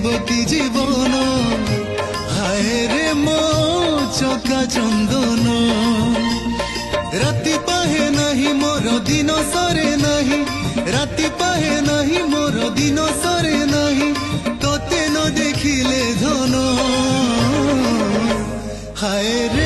কি জীবন হায় রে মো চকা চন্দন রাতি পাহে নাহি মোর দিন সরে নাহি রাতি পাহে নাহি মোর দিন সরে নাহি তোতে ন দেখিলে ধন হায় রে